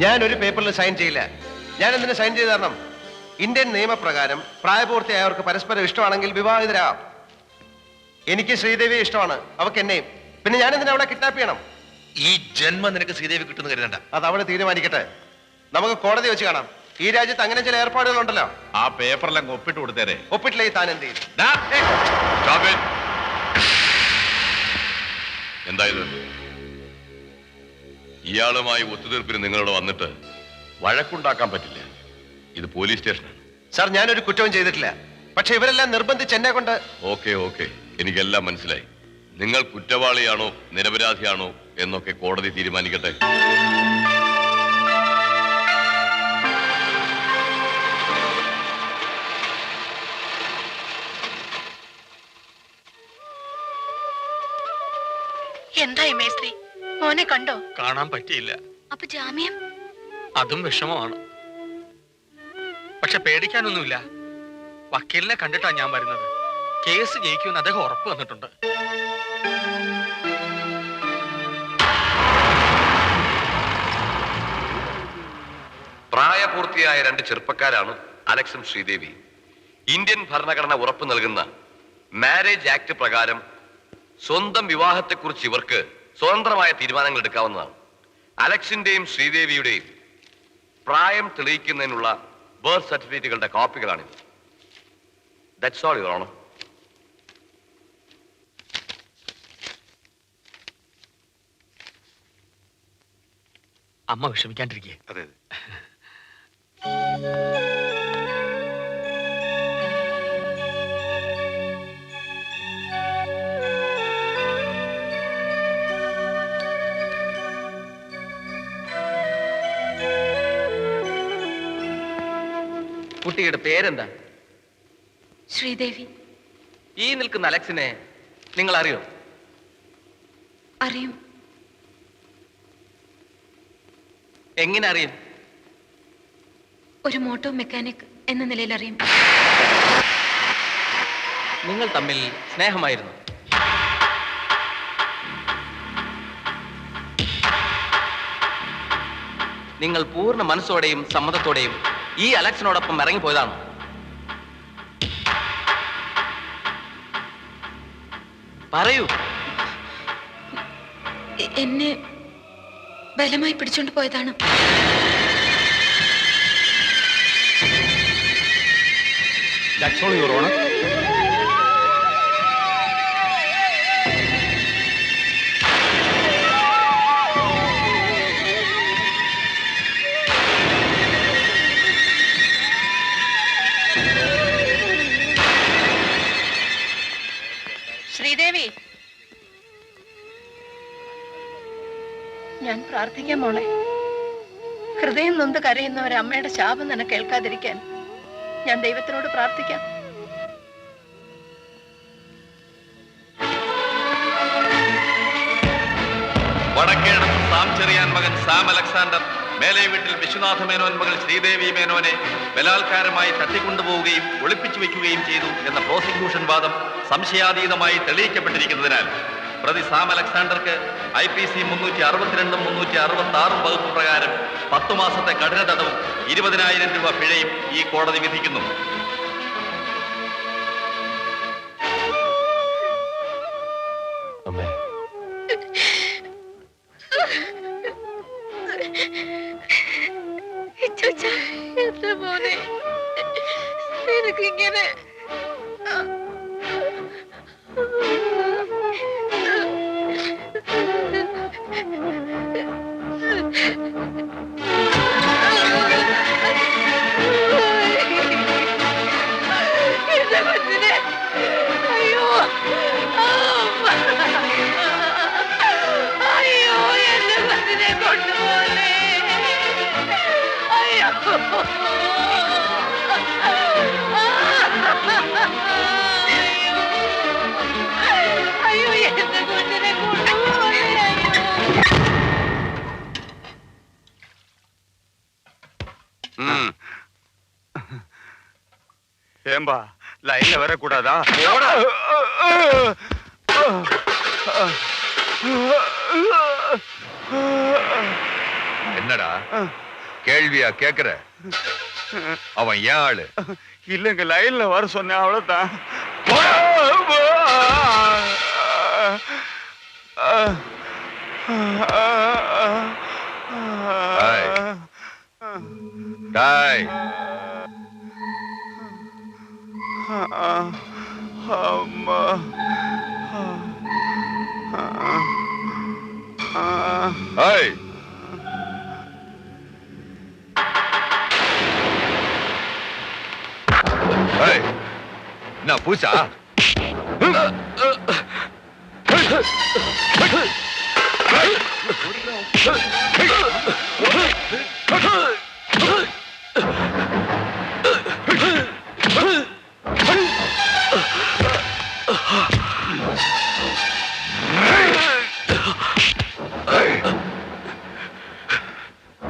ഞാൻ ഒരു പേപ്പറിൽ സൈൻ ചെയ്യില്ല. ഞാൻ എന്തിനു സൈൻ ചെയ്ത് തരണം? ഇന്ത്യൻ നിയമപ്രകാരം പ്രായപൂർത്തിയായവർക്ക് പരസ്പരം ഇഷ്ടമാണെങ്കിൽ വിവാഹിതരാം. എനിക്ക് ശ്രീദേവിയെ ഇഷ്ടമാണ്, അവക്ക് എന്നെയും. പിന്നെ ഞാൻ എന്തിനാ അവളെ കിഡ്നാപ്പ് ചെയ്യണം? ഈ ജന്മം നിനക്ക് ശ്രീദേവി കിട്ടുന്ന കരുതണ്ട. അത് അവള് തീരുമാനിക്കട്ടെ. നമുക്ക് കോടതി വെച്ച് കാണാം. ഈ രാജ്യത്ത് അങ്ങനെ ചില ഏർപ്പാടുകളുണ്ടല്ലോ. ആ പേപ്പറിലങ്ങ് ഒപ്പിട്ട് കൊടുത്തേരെ. ഒപ്പിട്ടില്ലേ താൻ എന്ത് ചെയ്യും? എന്തായത്? ഇയാളുമായി ഒത്തുതീർപ്പിന് നിങ്ങളോട് വന്നിട്ട് വഴക്കുണ്ടാക്കാൻ പറ്റില്ല. ഇത് പോലീസ് സ്റ്റേഷനാണ്. സാർ, ഞാനൊരു കുറ്റവും ചെയ്തിട്ടില്ല. പക്ഷെ ഇവരെല്ലാം നിർബന്ധിച്ച് എന്നെ കൊണ്ട്. ഓക്കെ, എനിക്കെല്ലാം മനസ്സിലായി. നിങ്ങൾ കുറ്റവാളിയാണോ നിരപരാധിയാണോ എന്നൊക്കെ കോടതി തീരുമാനിക്കട്ടെ. എന്തായി മേസ്ത്രി, മോനെ കണ്ടോ? കാണാൻ പറ്റിയില്ല. അപ്പൊ ജാമ്യം? അതും വിഷമമാണ്. പക്ഷെ പേടിക്കാനൊന്നുമില്ല. വക്കീലിനെ കണ്ടിട്ടാ ഞാൻ വരുന്നത്. കേസ് ജയിക്കുമെന്ന് അദ്ദേഹം ഉറപ്പ് വന്നിട്ടുണ്ട്. പ്രായപൂർത്തിയായ രണ്ട് ചെറുപ്പക്കാരാണ് അലക്സും ശ്രീദേവി. ഇന്ത്യൻ ഭരണഘടന ഉറപ്പു നൽകുന്ന മാരേജ് ആക്ട് പ്രകാരം സ്വന്തം വിവാഹത്തെക്കുറിച്ച് ഇവർക്ക് സ്വതന്ത്രമായ തീരുമാനങ്ങൾ എടുക്കാവുന്നതാണ്. അലക്സിന്റെയും ശ്രീദേവിയുടെയും പ്രായം തെളിയിക്കുന്നതിനുള്ള ബർത്ത് സർട്ടിഫിക്കറ്റുകളുടെ കോപ്പികളാണിത്. That's all your honour. അമ്മ വിഷമിക്കാണ്ടിരിക്കേ. അതെ. കുട്ടിയുടെ പേരെന്താ? ശ്രീദേവി. ഈ നിൽക്കുന്ന അലക്സിനെ നിങ്ങൾ അറിയോ? അറിയും. എങ്ങനെ അറിയും? ഒരു മോട്ടോ മെക്കാനിക് എന്ന നിലയിൽ അറിയും. നിങ്ങൾ തമ്മിൽ സ്നേഹമായിരുന്നു? നിങ്ങൾ പൂർണ്ണ മനസ്സോടെയും സമ്മതത്തോടെയും ഈ അലക്സിനോടൊപ്പം ഇറങ്ങിപ്പോയതാണ്? പറയൂ. എന്നെ ബലമായി പിടിച്ചോണ്ട് പോയതാണ്. That's all, Your Honor. Sridevi, ഞാൻ പ്രാർത്ഥിക്കാം മോളെ. ഹൃദയം നൊന്ത് കരയുന്ന ഒരമ്മയുടെ ശാപം നിനക്ക് കേൾക്കാതിരിക്കാൻ ഞാൻ ദൈവത്തിനോട് പ്രാർത്ഥിക്കാം. വടക്കേടത്ത് സാം ചെറിയാൻ മകൻ സാം അലക്സാണ്ടർ മേലെ വീട്ടിൽ വിശ്വനാഥ മേനോൻ മകൾ ശ്രീദേവി മേനോനെ ബലാത്കാരമായി തട്ടിക്കൊണ്ടുപോവുകയും ഒളിപ്പിച്ചു വെക്കുകയും ചെയ്തു എന്ന പ്രോസിക്യൂഷൻ വാദം സംശയാതീതമായി തെളിയിക്കപ്പെട്ടിരിക്കുന്നതിനാൽ പ്രതി സാം അലക്സാണ്ടർക്ക് IPC 362 366 വകുപ്പ് പ്രകാരം 10 മാസത്തെ കഠിന തടവും 20,000 രൂപ പിഴയും ഈ കോടതി വിധിക്കുന്നു. എന്റെ മോനെ, എനിക്കിങ്ങനെ അയ്യോ അയ്യോ, എന്റെ കൊച്ചിനെ കൊണ്ടുപോലെ. അയ്യോ അയ്യോ, എന്റെ കൊച്ചിനെ കൊണ്ടുപോലെ. ஏம்பா லைன்ல வரக்கூடாதா? എന്നടാ கேள்வியா கேக்குற? அவன் ஏன் ஆளு? இல்லங்க, லைன்ல வர சொன்னேன், அவ்வளவுதான். டாய், அம்மா, ஏய், ஏய், நான் பூசா?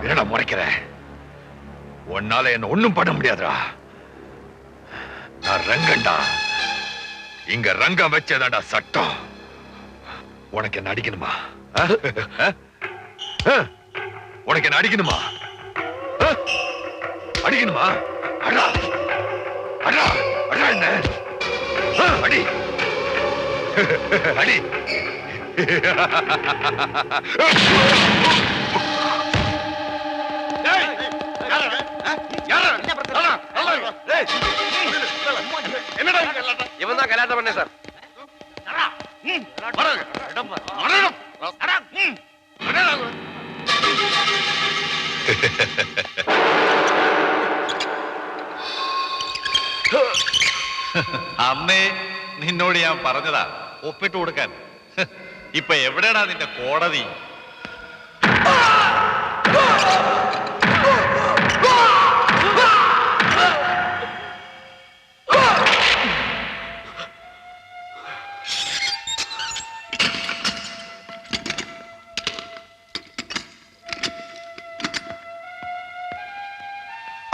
என்னடா முறைக்கிற? உன்னால என்ன ஒண்ணும் பண்ண முடியாதுடா. நான் ரங்கண்டா. இங்க ரங்கம் வச்சதாண்டா சட்டம். உனக்கு என்ன அடிக்கணுமா? உனக்கு என்ன அடிக்கணுமா? அடிக்கணுமா? அடா அடா அடா, என்ன அடி அடி. இவன் தான் கல்யாணம் பண்ண சார். അന്നേ നിന്നോട് ഞാൻ പറഞ്ഞതാ ഒപ്പിട്ട് കൊടുക്കാൻ. ഇപ്പൊ എവിടെയാടാ നിന്റെ കോടതി?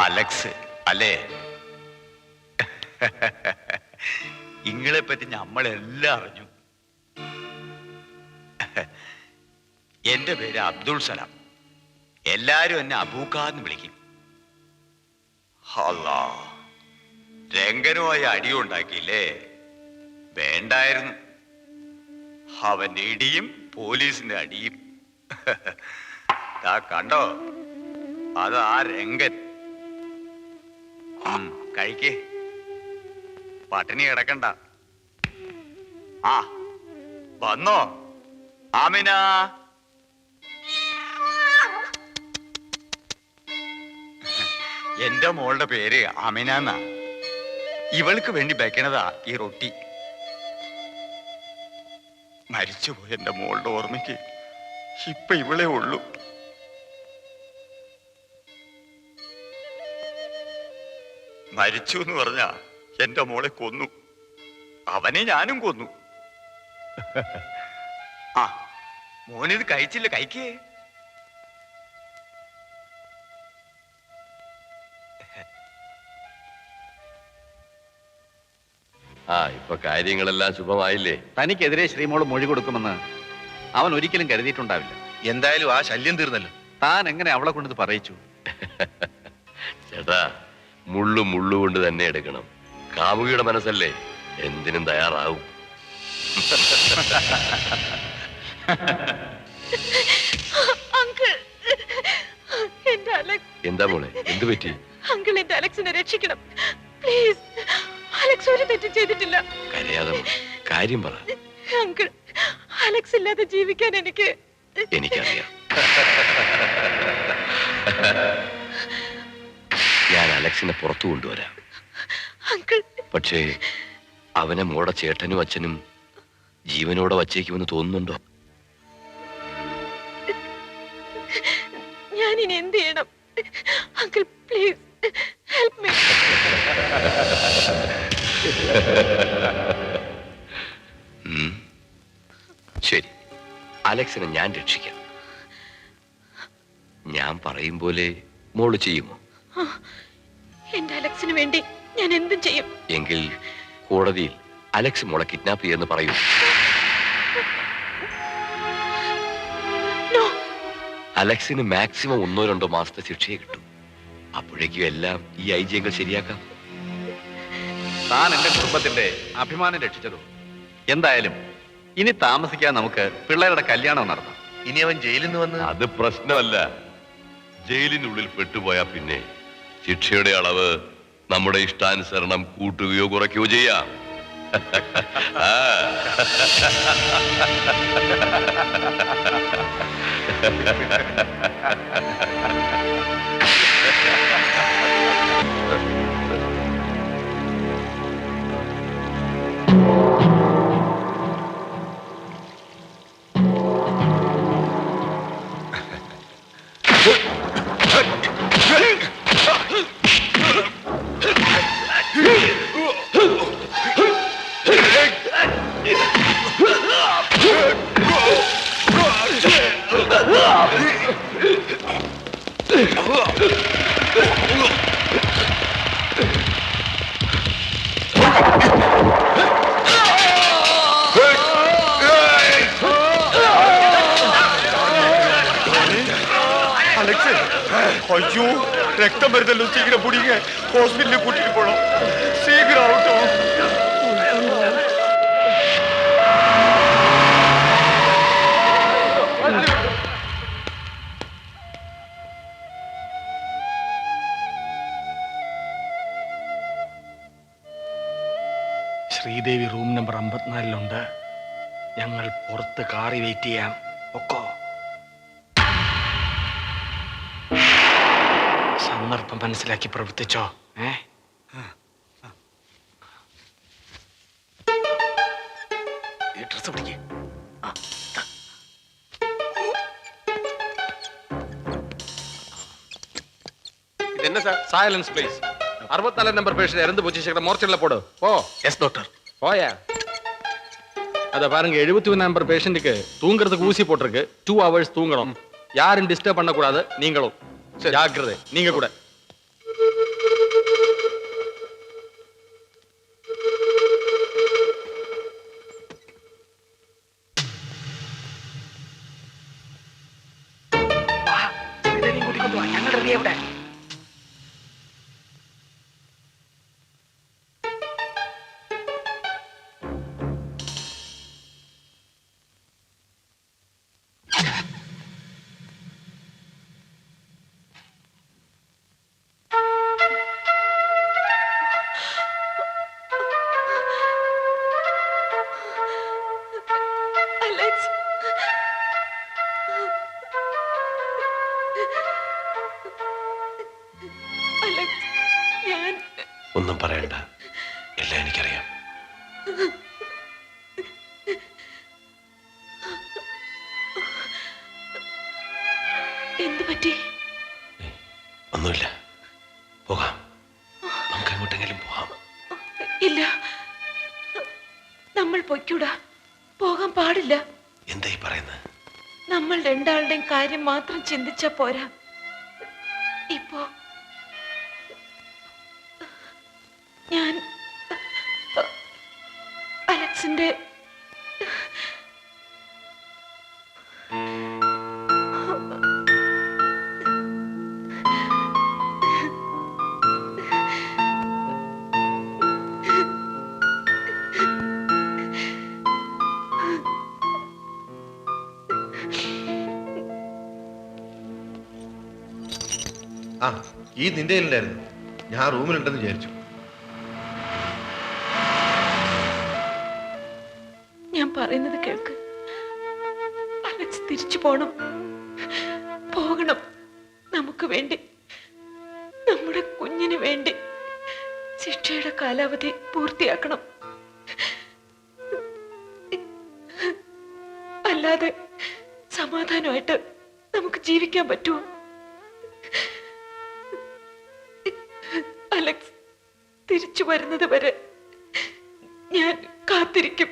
അലക്സ് അല്ലേ? ഇങ്ങളെ പറ്റി നമ്മളെല്ലാം അറിഞ്ഞു. എന്റെ പേര് അബ്ദുൾ സലാം. എല്ലാരും എന്നെ അബൂക്കാന്ന് വിളിക്കും. അല്ലാ, രംഗനുമായി അടിയുണ്ടാക്കിയില്ലേ? വേണ്ടായിരുന്നു. അവന്റെ ഇടിയും പോലീസിന്റെ അടിയും. കണ്ടോ, അത് ആ രംഗൻ. കഴിക്കേ, പട്ടിണി കിടക്കണ്ട. ആ വന്നോ ആമിന? എന്റെ മോളുടെ പേര് ആമിന എന്നാ. ഇവൾക്ക് വേണ്ടി വെക്കണതാ ഈ റൊട്ടി. മരിച്ചുപോയി എന്റെ മോളുടെ ഓർമ്മയ്ക്ക് ഇപ്പൊ ഇവളെ ഉള്ളൂ. മരിച്ചു എന്ന് പറഞ്ഞാ എന്റെ മോളെ കൊന്നു. അവനെ ഞാനും കൊന്നു. ആ മോനിത് കഴിച്ചില്ല, കഴിക്കേ. ആ, ഇപ്പൊ കാര്യങ്ങളെല്ലാം ശുഭമായില്ലേ? തനിക്കെതിരെ ശ്രീമോള് മൊഴി കൊടുക്കുമെന്ന് അവൻ ഒരിക്കലും കരുതിയിട്ടുണ്ടാവില്ല. എന്തായാലും ആ ശല്യം തീർന്നല്ലോ. താൻ എങ്ങനെ അവളെ കൊണ്ടത് പറയിച്ചു? ചേട്ടാ, മുള്ളു കൊണ്ട് തന്നെ എടുക്കണം. കാമുകിയുടെ മനസ്സല്ലേ, എന്തിനും തയ്യാറാവും. എന്താ മോളെ, എന്തു പറ്റി? അങ്കിൾ, എന്റെ അലക്സിനെ രക്ഷിക്കണം പ്ലീസ്. അലക്സ് ഒരു തെറ്റും ചെയ്തിട്ടില്ല. കരയാതെ കാര്യം പറ. അങ്കിൾ, അലക്സ് ഇല്ലാതെ ജീവിക്കാൻ എനിക്കറിയാം. ഞാൻ അലക്സിനെ പുറത്തു കൊണ്ടുവരാം. അങ്കിൾ, പക്ഷേ അവനെ മോടെ ചേട്ടനും അച്ഛനും ജീവനോടെ വച്ചേക്കുമെന്ന് തോന്നുന്നുണ്ടോ? ഞാൻ ഇനി എന്ത് ചെയ്യണം? Uncle please help me. ശരി, അലക്സിനെ ഞാൻ രക്ഷിക്കാം. ഞാൻ പറയും പോലെ മോള് ചെയ്യുമോ? എന്റെ അലക്സിന് വേണ്ടി ഞാൻ എന്തും ചെയ്യും. എങ്കിൽ കോടതിയിൽ അലക്സ് മോളെ കിഡ്നാപ്പ് ചെയ്യുമെന്ന് പറയൂ. നോ, അലക്സിന് മാക്സിമം 1-2 മാസത്തെ ശിക്ഷയെ കിട്ടും. അപ്പോഴേക്കും എല്ലാം ഈ ഐജിയങ്ങൾ ശരിയാക്കാം. താൻ എന്റെ കുടുംബത്തിന്റെ അഭിമാനം രക്ഷിച്ചതും. എന്തായാലും ഇനി താമസിക്കാൻ നമുക്ക് പിള്ളേരുടെ കല്യാണം നടത്താം. ഇനി അവൻ ജയിലിൽ നിന്ന് വന്ന് അത് പ്രശ്നമല്ല. ജയിലിനുള്ളിൽ പെട്ടുപോയാ പിന്നെ ശിക്ഷയുടെ അളവ് നമ്മുടെ ഇഷ്ടാനുസരണം കൂട്ടുകയോ കുറയ്ക്കുകയോ ചെയ്യാം. ആ. അയ്യോ, രക്തം വരുന്നല്ലോ. സീക്കിരം പിടിങ്ങ ഹോസ്പിറ്റലിൽ കൂട്ടിട്ട് പോണം. സീക്കിരം ആവട്ടോ. ശ്രീദേവി റൂം നമ്പർ 54 ഞങ്ങൾ പുറത്ത് കാറി വെയിറ്റ് ചെയ്യാം. ഒക്കോ സന്ദർഭം മനസ്സിലാക്കി പ്രവർത്തിച്ചോ. ഡ്രസ് പിടിക്കേ. ഇതെന്നെ sir? Silence please. 64 number patient இறந்து போச்சு. சீக்கிரம் மோர்ச்சரில் போடு. போ. Yes doctor. போயா. அதை பாருங்க, 71 நம்பர் பேஷண்ட்டுக்கு தூங்குறதுக்கு ஊசி போட்டிருக்கு. 2 hours தூங்கணும். யாரும் டிஸ்டர்ப் பண்ணக்கூடாது. நீங்களும் ஜாக்கிரதை. நீங்க கூட. ഞങ്ങൾ റെഡി എവിടെ? ഒന്നും പറയണ്ട, എല്ലാം എനിക്കറിയാം. എന്ത് പറ്റി? ഒന്നുമില്ല, പോകാം. നമുക്ക് എങ്ങോട്ടെങ്കിലും പോകാം. ഇല്ല, നമ്മൾ പൊയ്ക്കൂടാ. പോകാൻ പാടില്ല. എന്തായി പറയുന്നത്? നമ്മൾ രണ്ടാളുടെയും കാര്യം മാത്രം ചിന്തിച്ചാ പോരാ. ഇപ്പോ ഞാൻ അലക്സിന്റെ ആ, ഈ നിന്റെ കയ്യിലുണ്ടായിരുന്നു. ഞാൻ റൂമിലുണ്ടെന്ന് വിചാരിച്ചു. ഞാൻ പറയുന്നത് കേൾക്ക്. അലക്സ് തിരിച്ചു പോണം. പോകണം. നമുക്ക് വേണ്ടി, നമ്മുടെ കുഞ്ഞിന് വേണ്ടി ശിക്ഷയുടെ കാലാവധി പൂർത്തിയാക്കണം. അല്ലാതെ സമാധാനമായിട്ട് നമുക്ക് ജീവിക്കാൻ പറ്റുമോ? അലക്സ് തിരിച്ചു വരുന്നത് വരെ ഞാൻ കാത്തിരിക്കും.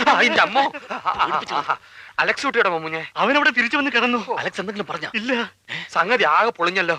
അതിന്റെ അമ്മോ അലക്സ് കുട്ടിയുടെ മമ്മുഞ്ഞെ അവനവിടെ തിരിച്ചു വന്ന് കിടന്നു. അലക്സ് എന്തെങ്കിലും പറഞ്ഞ ഇല്ല. സംഗതി ആകെ പൊളിഞ്ഞല്ലോ.